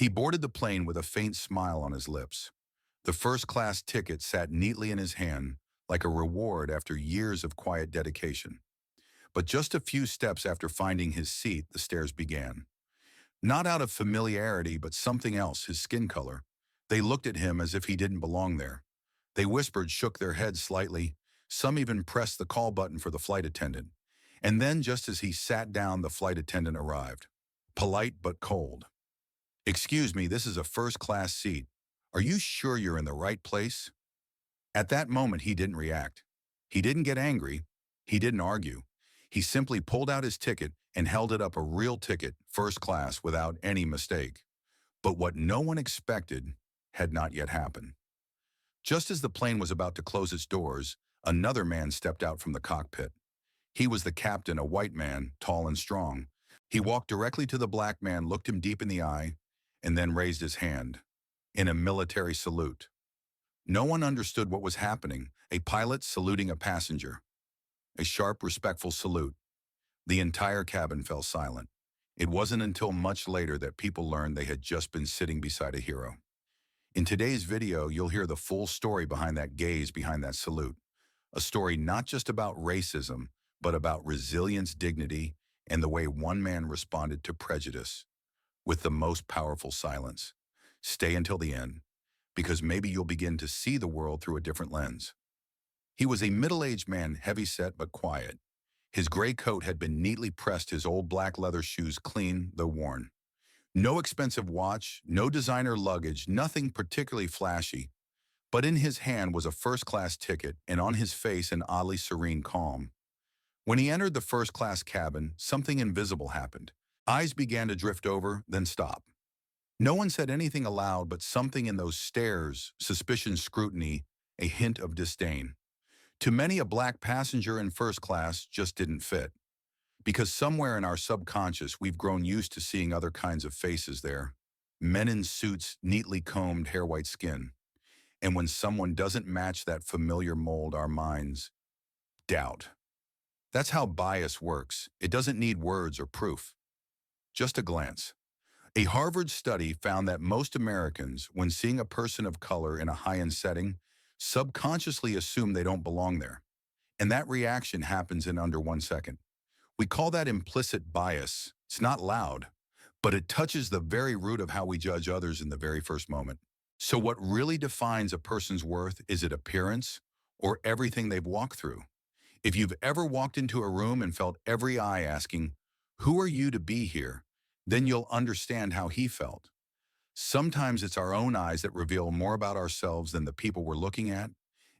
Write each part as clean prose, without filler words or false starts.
He boarded the plane with a faint smile on his lips. The first-class ticket sat neatly in his hand, like a reward after years of quiet dedication. But just a few steps after finding his seat, the stares began. Not out of familiarity, but something else, his skin color. They looked at him as if he didn't belong there. They whispered, shook their heads slightly. Some even pressed the call button for the flight attendant. And then, just as he sat down, the flight attendant arrived. Polite but cold. "Excuse me, this is a first-class seat. Are you sure you're in the right place?" At that moment, he didn't react. He didn't get angry. He didn't argue. He simply pulled out his ticket and held it up, a real ticket, first class, without any mistake. But what no one expected had not yet happened. Just as the plane was about to close its doors, another man stepped out from the cockpit. He was the captain, a white man, tall and strong. He walked directly to the black man, looked him deep in the eye, and then raised his hand in a military salute. No one understood what was happening. A pilot saluting a passenger. A sharp, respectful salute. The entire cabin fell silent. It wasn't until much later that people learned they had just been sitting beside a hero. In today's video, you'll hear the full story behind that gaze, behind that salute. A story not just about racism, but about resilience, dignity, and the way one man responded to prejudice with the most powerful silence. Stay until the end, because maybe you'll begin to see the world through a different lens. He was a middle-aged man, heavy-set but quiet. His gray coat had been neatly pressed, his old black leather shoes clean, though worn. No expensive watch, no designer luggage, nothing particularly flashy. But in his hand was a first-class ticket, and on his face an oddly serene calm. When he entered the first-class cabin, something invisible happened. Eyes began to drift over, then stop. No one said anything aloud, but something in those stares, suspicion, scrutiny, a hint of disdain. To many, a black passenger in first class just didn't fit. Because somewhere in our subconscious, we've grown used to seeing other kinds of faces there. Men in suits, neatly combed, hair, white skin. And when someone doesn't match that familiar mold, our minds doubt. That's how bias works. It doesn't need words or proof. Just a glance. A Harvard study found that most Americans, when seeing a person of color in a high-end setting, subconsciously assume they don't belong there. And that reaction happens in under 1 second. We call that implicit bias. It's not loud, but it touches the very root of how we judge others in the very first moment. So what really defines a person's worth? Is it appearance or everything they've walked through? If you've ever walked into a room and felt every eye asking, "Who are you to be here?" then you'll understand how he felt. Sometimes it's our own eyes that reveal more about ourselves than the people we're looking at,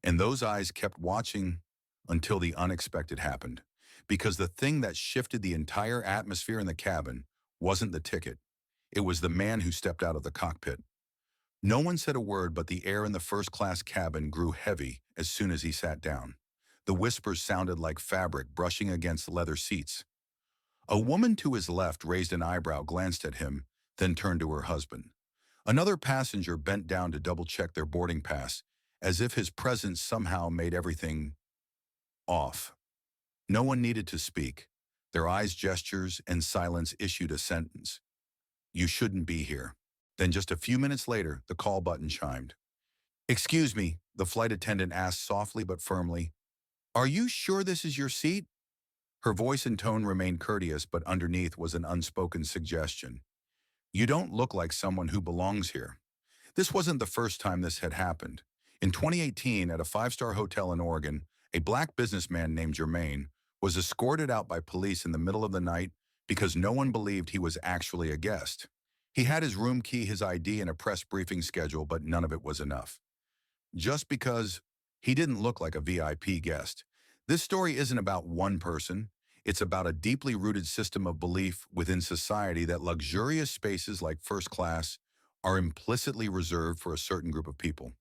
and those eyes kept watching until the unexpected happened. Because the thing that shifted the entire atmosphere in the cabin wasn't the ticket. It was the man who stepped out of the cockpit. No one said a word, but the air in the first-class cabin grew heavy as soon as he sat down. The whispers sounded like fabric brushing against leather seats. A woman to his left raised an eyebrow, glanced at him, then turned to her husband. Another passenger bent down to double-check their boarding pass, as if his presence somehow made everything off. No one needed to speak. Their eyes, gestures, and silence issued a sentence. "You shouldn't be here." Then just a few minutes later, the call button chimed. "Excuse me," the flight attendant asked softly but firmly. "Are you sure this is your seat?" Her voice and tone remained courteous, but underneath was an unspoken suggestion. "You don't look like someone who belongs here." This wasn't the first time this had happened. In 2018, at a five-star hotel in Oregon, a black businessman named Jermaine was escorted out by police in the middle of the night because no one believed he was actually a guest. He had his room key, his ID, and a press briefing schedule, but none of it was enough. Just because he didn't look like a VIP guest. This story isn't about one person. It's about a deeply rooted system of belief within society that luxurious spaces like first class are implicitly reserved for a certain group of people.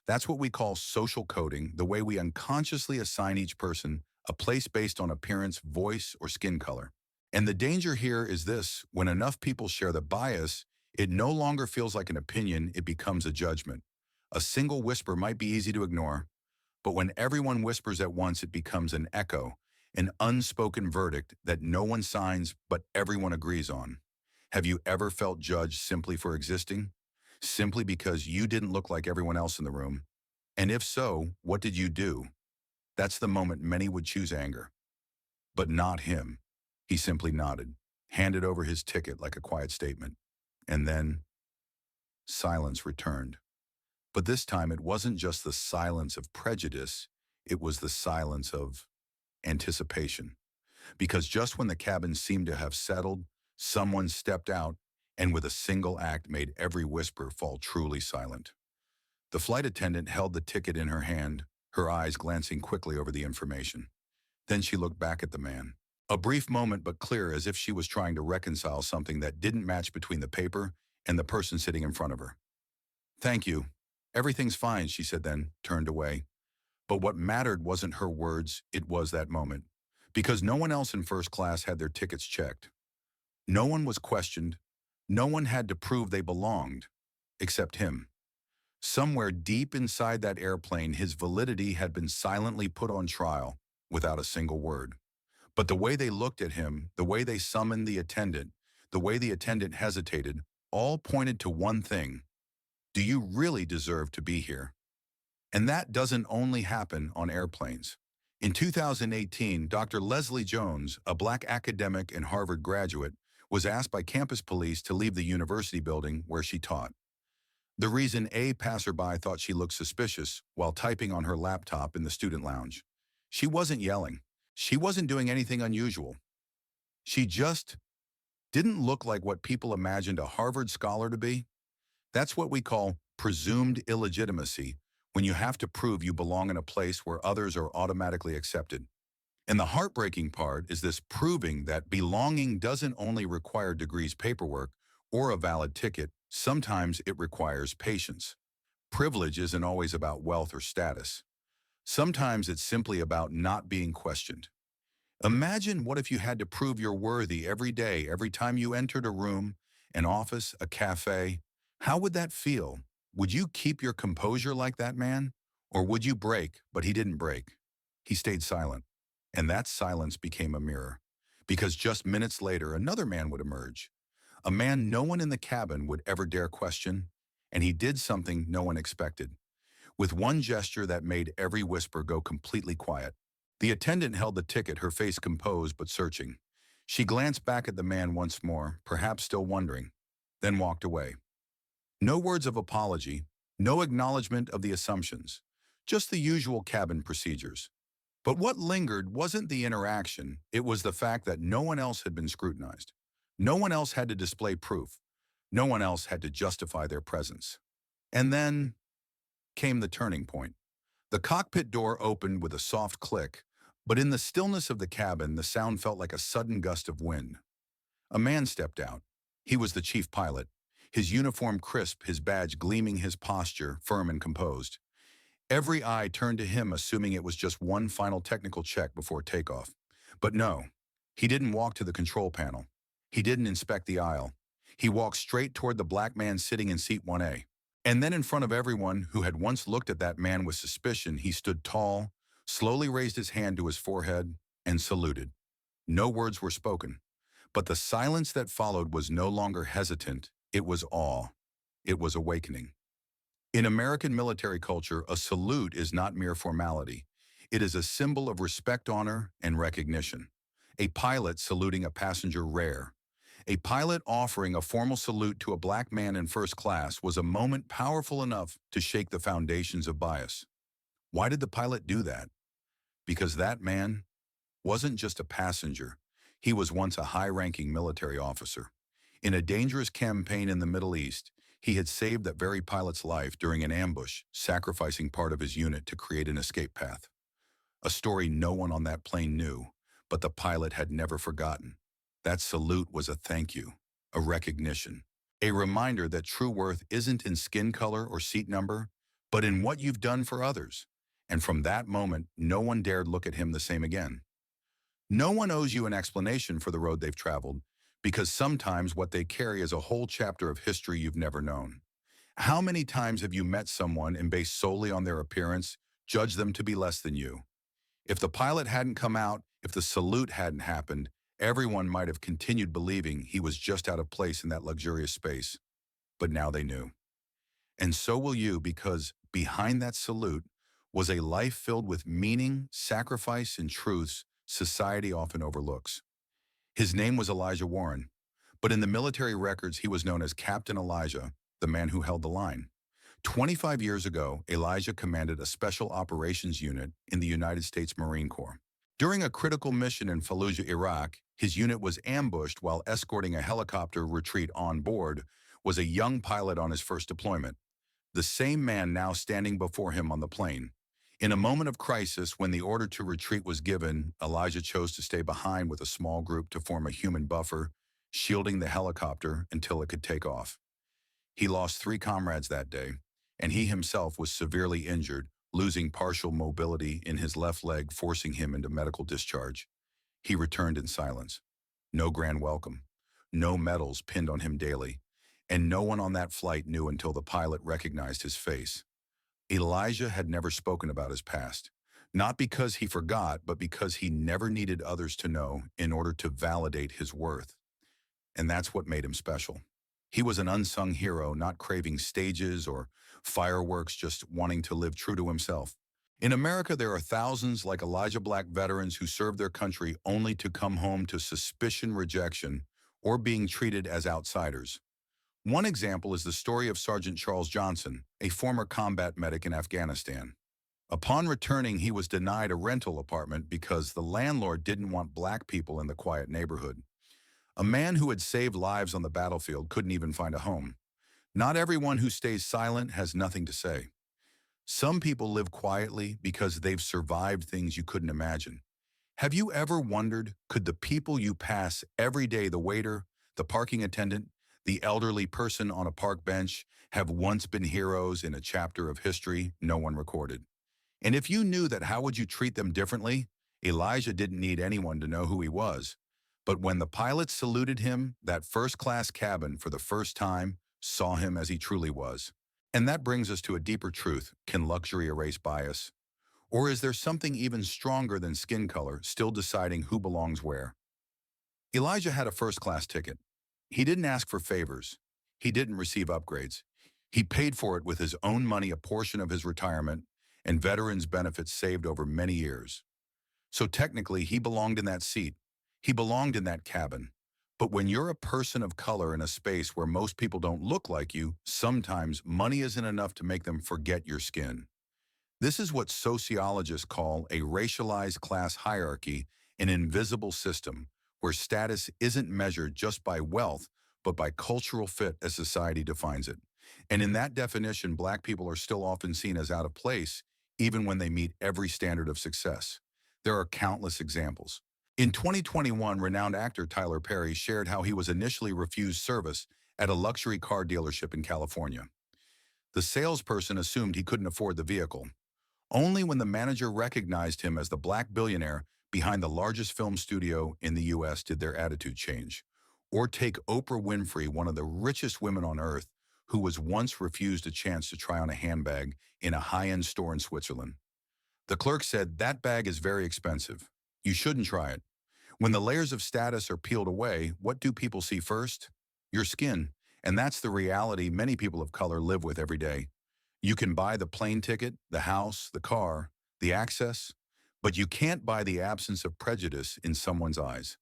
That's what we call social coding, the way we unconsciously assign each person a place based on appearance, voice, or skin color. And the danger here is this: when enough people share the bias, it no longer feels like an opinion, it becomes a judgment. A single whisper might be easy to ignore, but when everyone whispers at once, it becomes an echo, an unspoken verdict that no one signs but everyone agrees on. Have you ever felt judged simply for existing? Simply because you didn't look like everyone else in the room? And if so, what did you do? That's the moment many would choose anger. But not him. He simply nodded, handed over his ticket like a quiet statement. And then silence returned. But this time it wasn't just the silence of prejudice, it was the silence of anticipation. Because just when the cabin seemed to have settled, someone stepped out and with a single act made every whisper fall truly silent. The flight attendant held the ticket in her hand, her eyes glancing quickly over the information. Then she looked back at the man. A brief moment, but clear, as if she was trying to reconcile something that didn't match between the paper and the person sitting in front of her. "Thank you. Everything's fine," she said, then turned away. But what mattered wasn't her words, it was that moment. Because no one else in first class had their tickets checked. No one was questioned. No one had to prove they belonged, except him. Somewhere deep inside that airplane, his validity had been silently put on trial without a single word. But the way they looked at him, the way they summoned the attendant, the way the attendant hesitated, all pointed to one thing. Do you really deserve to be here? And that doesn't only happen on airplanes. In 2018, Dr. Leslie Jones, a black academic and Harvard graduate, was asked by campus police to leave the university building where she taught. The reason a passerby thought she looked suspicious while typing on her laptop in the student lounge. She wasn't yelling. She wasn't doing anything unusual. She just didn't look like what people imagined a Harvard scholar to be. That's what we call presumed illegitimacy, when you have to prove you belong in a place where others are automatically accepted. And the heartbreaking part is this proving that belonging doesn't only require degrees, paperwork, or a valid ticket. Sometimes it requires patience. Privilege isn't always about wealth or status. Sometimes it's simply about not being questioned. Imagine what if you had to prove you're worthy every day, every time you entered a room, an office, a cafe. How would that feel? Would you keep your composure like that man? Or would you break? But he didn't break. He stayed silent. And that silence became a mirror. Because just minutes later, another man would emerge. A man no one in the cabin would ever dare question. And he did something no one expected. With one gesture that made every whisper go completely quiet. The attendant held the ticket, her face composed but searching. She glanced back at the man once more, perhaps still wondering, then walked away. No words of apology, no acknowledgement of the assumptions, just the usual cabin procedures. But what lingered wasn't the interaction, it was the fact that no one else had been scrutinized. No one else had to display proof. No one else had to justify their presence. And then came the turning point. The cockpit door opened with a soft click, but in the stillness of the cabin, the sound felt like a sudden gust of wind. A man stepped out. He was the chief pilot, his uniform crisp, his badge gleaming, his posture firm and composed. Every eye turned to him, assuming it was just one final technical check before takeoff. But no, he didn't walk to the control panel. He didn't inspect the aisle. He walked straight toward the black man sitting in seat 1A. And then in front of everyone who had once looked at that man with suspicion, he stood tall, slowly raised his hand to his forehead, and saluted. No words were spoken, but the silence that followed was no longer hesitant. It was awe. It was awakening. In American military culture, a salute is not mere formality. It is a symbol of respect, honor, and recognition. A pilot saluting a passenger rare. A pilot offering a formal salute to a black man in first class was a moment powerful enough to shake the foundations of bias. Why did the pilot do that? Because that man wasn't just a passenger. He was once a high-ranking military officer. In a dangerous campaign in the Middle East, he had saved that very pilot's life during an ambush, sacrificing part of his unit to create an escape path. A story no one on that plane knew, but the pilot had never forgotten. That salute was a thank you, a recognition, a reminder that true worth isn't in skin color or seat number, but in what you've done for others. And from that moment, no one dared look at him the same again. No one owes you an explanation for the road they've traveled, because sometimes what they carry is a whole chapter of history you've never known. How many times have you met someone and based solely on their appearance, judged them to be less than you? If the pilot hadn't come out, if the salute hadn't happened, Everyone might have continued believing he was just out of place in that luxurious space, but now they knew. And so will you, because behind that salute was a life filled with meaning, sacrifice, and truths society often overlooks. His name was Elijah Warren, but in the military records he was known as Captain Elijah, the man who held the line. 25 years ago, Elijah commanded a special operations unit in the United States Marine Corps. During a critical mission in Fallujah, Iraq, his unit was ambushed while escorting a helicopter retreat on board was a young pilot on his first deployment, the same man now standing before him on the plane. In a moment of crisis, when the order to retreat was given, Elijah chose to stay behind with a small group to form a human buffer, shielding the helicopter until it could take off. He lost 3 comrades that day, and he himself was severely injured, losing partial mobility in his left leg, forcing him into medical discharge. He returned in silence. No grand welcome, no medals pinned on him daily, and no one on that flight knew until the pilot recognized his face. Elijah had never spoken about his past, not because he forgot, but because he never needed others to know in order to validate his worth. And that's what made him special. He was an unsung hero, not craving stages or fireworks, just wanting to live true to himself. In America, there are thousands like Elijah Black veterans who served their country only to come home to suspicion, rejection, or being treated as outsiders. One example is the story of Sergeant Charles Johnson, a former combat medic in Afghanistan. Upon returning, he was denied a rental apartment because the landlord didn't want black people in the quiet neighborhood. A man who had saved lives on the battlefield couldn't even find a home. Not everyone who stays silent has nothing to say. Some people live quietly because they've survived things you couldn't imagine. Have you ever wondered, could the people you pass every day, the waiter, the parking attendant, the elderly person on a park bench, have once been heroes in a chapter of history no one recorded? And if you knew that, how would you treat them differently? Elijah didn't need anyone to know who he was. But when the pilot saluted him, that first-class cabin for the first time saw him as he truly was. And that brings us to a deeper truth. Can luxury erase bias? Or is there something even stronger than skin color still deciding who belongs where? Elijah had a first-class ticket. He didn't ask for favors. He didn't receive upgrades. He paid for it with his own money, a portion of his retirement, and veterans' benefits saved over many years. So technically, he belonged in that seat. He belonged in that cabin. But when you're a person of color in a space where most people don't look like you, sometimes money isn't enough to make them forget your skin. This is what sociologists call a racialized class hierarchy, an invisible system where status isn't measured just by wealth, but by cultural fit as society defines it. And in that definition, black people are still often seen as out of place, even when they meet every standard of success. There are countless examples. In 2021, renowned actor Tyler Perry shared how he was initially refused service at a luxury car dealership in California. The salesperson assumed he couldn't afford the vehicle. Only when the manager recognized him as the black billionaire behind the largest film studio in the U.S. did their attitude change. Or take Oprah Winfrey, one of the richest women on earth, who was once refused a chance to try on a handbag in a high-end store in Switzerland. The clerk said, "That bag is very expensive. You shouldn't try it." When the layers of status are peeled away, what do people see first? Your skin. And that's the reality many people of color live with every day. You can buy the plane ticket, the house, the car, the access, but you can't buy the absence of prejudice in someone's eyes.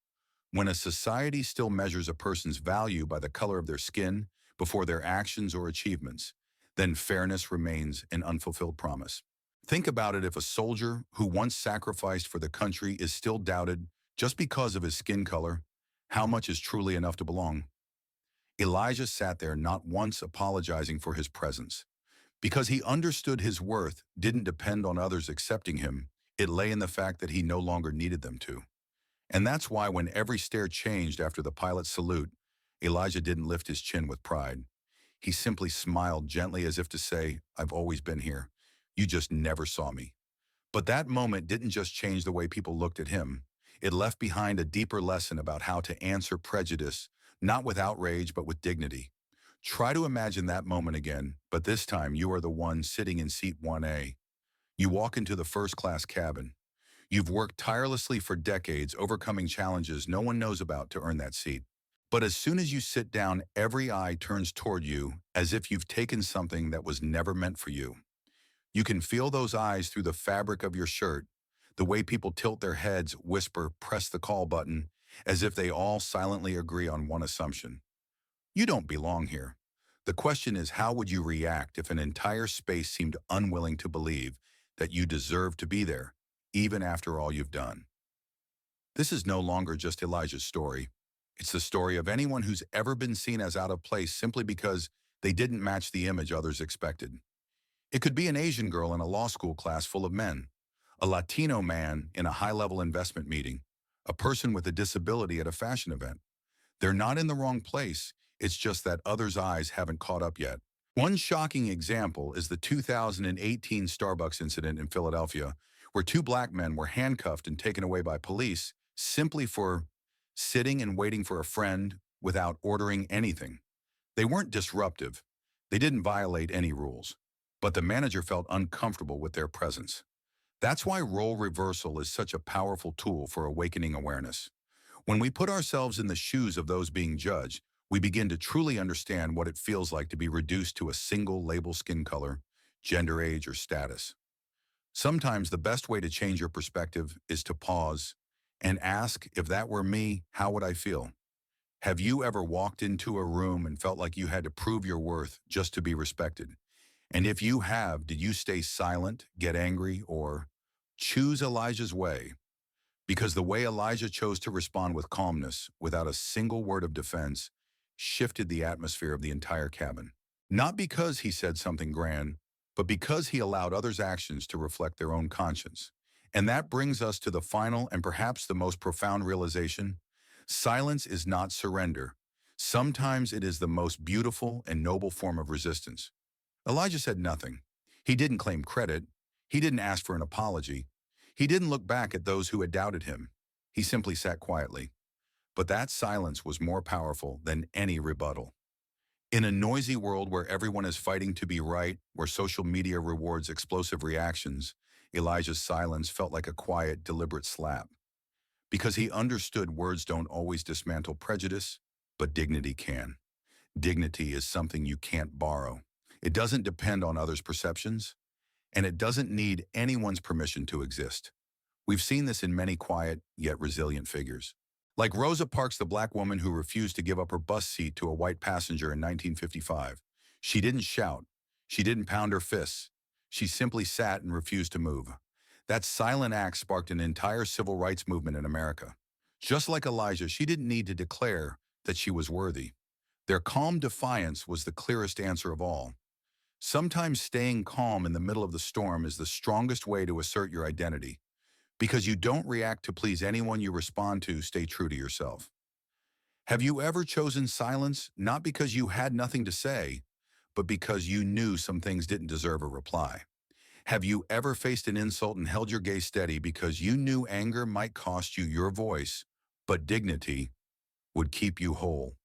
When a society still measures a person's value by the color of their skin before their actions or achievements, then fairness remains an unfulfilled promise. Think about it: if a soldier who once sacrificed for the country is still doubted just because of his skin color, how much is truly enough to belong? Elijah sat there, not once apologizing for his presence. Because he understood his worth didn't depend on others accepting him, it lay in the fact that he no longer needed them to. And that's why when every stare changed after the pilot's salute, Elijah didn't lift his chin with pride. He simply smiled gently, as if to say, "I've always been here. You just never saw me." But that moment didn't just change the way people looked at him. It left behind a deeper lesson about how to answer prejudice, not with outrage, but with dignity. Try to imagine that moment again, but this time you are the one sitting in seat 1A. You walk into the first-class cabin. You've worked tirelessly for decades, overcoming challenges no one knows about to earn that seat. But as soon as you sit down, every eye turns toward you as if you've taken something that was never meant for you. You can feel those eyes through the fabric of your shirt, the way people tilt their heads, whisper, press the call button, as if they all silently agree on one assumption. You don't belong here. The question is, how would you react if an entire space seemed unwilling to believe that you deserve to be there, even after all you've done? This is no longer just Elijah's story. It's the story of anyone who's ever been seen as out of place simply because they didn't match the image others expected. It could be an Asian girl in a law school class full of men, a Latino man in a high-level investment meeting, a person with a disability at a fashion event. They're not in the wrong place, it's just that others' eyes haven't caught up yet. One shocking example is the 2018 Starbucks incident in Philadelphia, where two black men were handcuffed and taken away by police simply for sitting and waiting for a friend without ordering anything. They weren't disruptive. They didn't violate any rules. But the manager felt uncomfortable with their presence. That's why role reversal is such a powerful tool for awakening awareness. When we put ourselves in the shoes of those being judged, we begin to truly understand what it feels like to be reduced to a single label: skin color, gender, age, or status. Sometimes the best way to change your perspective is to pause and ask, if that were me, how would I feel? Have you ever walked into a room and felt like you had to prove your worth just to be respected? And if you have, did you stay silent, get angry, or choose Elijah's way? Because the way Elijah chose to respond with calmness, without a single word of defense, shifted the atmosphere of the entire cabin. Not because he said something grand, but because he allowed others' actions to reflect their own conscience. And that brings us to the final and perhaps the most profound realization: silence is not surrender. Sometimes it is the most beautiful and noble form of resistance. Elijah said nothing. He didn't claim credit. He didn't ask for an apology. He didn't look back at those who had doubted him. He simply sat quietly. But that silence was more powerful than any rebuttal. In a noisy world where everyone is fighting to be right, where social media rewards explosive reactions, Elijah's silence felt like a quiet, deliberate slap. Because he understood words don't always dismantle prejudice, but dignity can. Dignity is something you can't borrow. It doesn't depend on others' perceptions, and it doesn't need anyone's permission to exist. We've seen this in many quiet, yet resilient figures. Like Rosa Parks, the black woman who refused to give up her bus seat to a white passenger in 1955. She didn't shout. She didn't pound her fists. She simply sat and refused to move. That silent act sparked an entire civil rights movement in America. Just like Elijah, she didn't need to declare that she was worthy. Their calm defiance was the clearest answer of all. Sometimes staying calm in the middle of the storm is the strongest way to assert your identity. Because you don't react to please anyone, you respond to stay true to yourself. Have you ever chosen silence, not because you had nothing to say, but because you knew some things didn't deserve a reply? Have you ever faced an insult and held your gaze steady because you knew anger might cost you your voice, but dignity would keep you whole?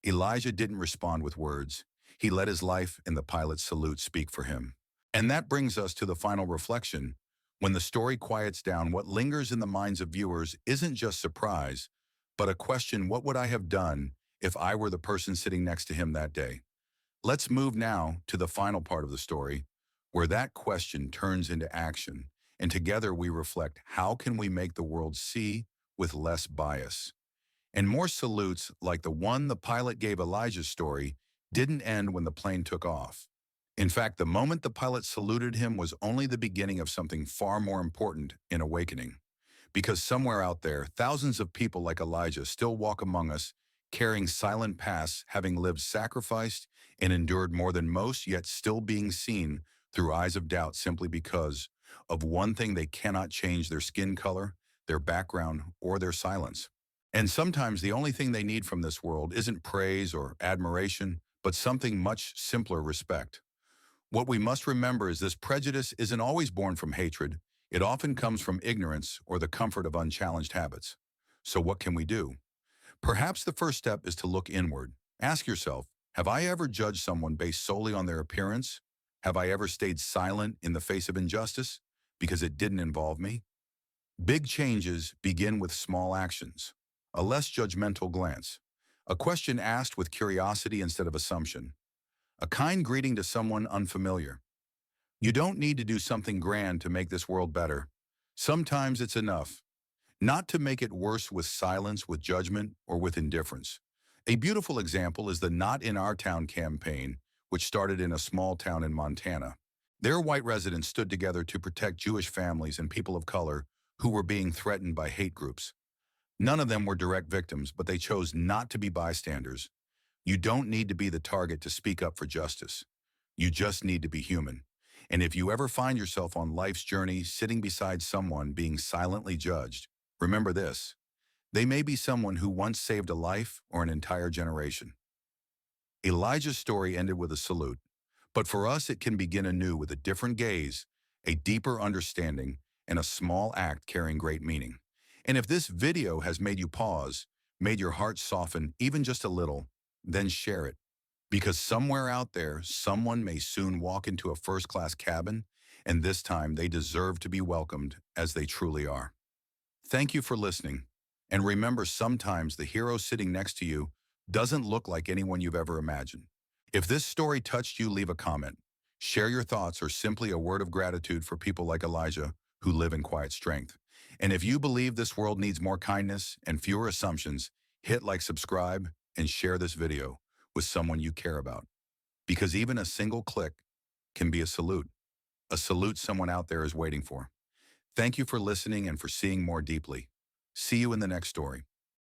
Elijah didn't respond with words. He let his life and the pilot's salute speak for him. And that brings us to the final reflection. When the story quiets down, what lingers in the minds of viewers isn't just surprise, but a question: what would I have done if I were the person sitting next to him that day? Let's move now to the final part of the story, where that question turns into action, and together we reflect: how can we make the world see with less bias? And more salutes like the one the pilot gave Elijah's story didn't end when the plane took off. In fact, the moment the pilot saluted him was only the beginning of something far more important in awakening. Because somewhere out there, thousands of people like Elijah still walk among us, carrying silent pasts, having lived sacrificed and endured more than most, yet still being seen through eyes of doubt simply because of one thing they cannot change: their skin color, their background, or their silence. And sometimes the only thing they need from this world isn't praise or admiration, but something much simpler: respect. What we must remember is this: prejudice isn't always born from hatred. It often comes from ignorance or the comfort of unchallenged habits. So what can we do? Perhaps the first step is to look inward. Ask yourself, have I ever judged someone based solely on their appearance? Have I ever stayed silent in the face of injustice because it didn't involve me? Big changes begin with small actions, a less judgmental glance, a question asked with curiosity instead of assumption, a kind greeting to someone unfamiliar. You don't need to do something grand to make this world better. Sometimes it's enough, not to make it worse with silence, with judgment, or with indifference. A beautiful example is the Not in Our Town campaign, which started in a small town in Montana. Their white residents stood together to protect Jewish families and people of color who were being threatened by hate groups. None of them were direct victims, but they chose not to be bystanders. You don't need to be the target to speak up for justice. You just need to be human. And if you ever find yourself on life's journey sitting beside someone being silently judged, remember this: they may be someone who once saved a life or an entire generation. Elijah's story ended with a salute, but for us it can begin anew with a different gaze, a deeper understanding, and a small act carrying great meaning. And if this video has made you pause, made your heart soften even just a little, then share it. Because somewhere out there, someone may soon walk into a first-class cabin, and this time they deserve to be welcomed as they truly are. Thank you for listening. And remember, sometimes the hero sitting next to you doesn't look like anyone you've ever imagined. If this story touched you, leave a comment. Share your thoughts or simply a word of gratitude for people like Elijah who live in quiet strength. And if you believe this world needs more kindness and fewer assumptions, hit like, subscribe, and share this video with someone you care about. Because even a single click can be a salute someone out there is waiting for. Thank you for listening and for seeing more deeply. See you in the next story.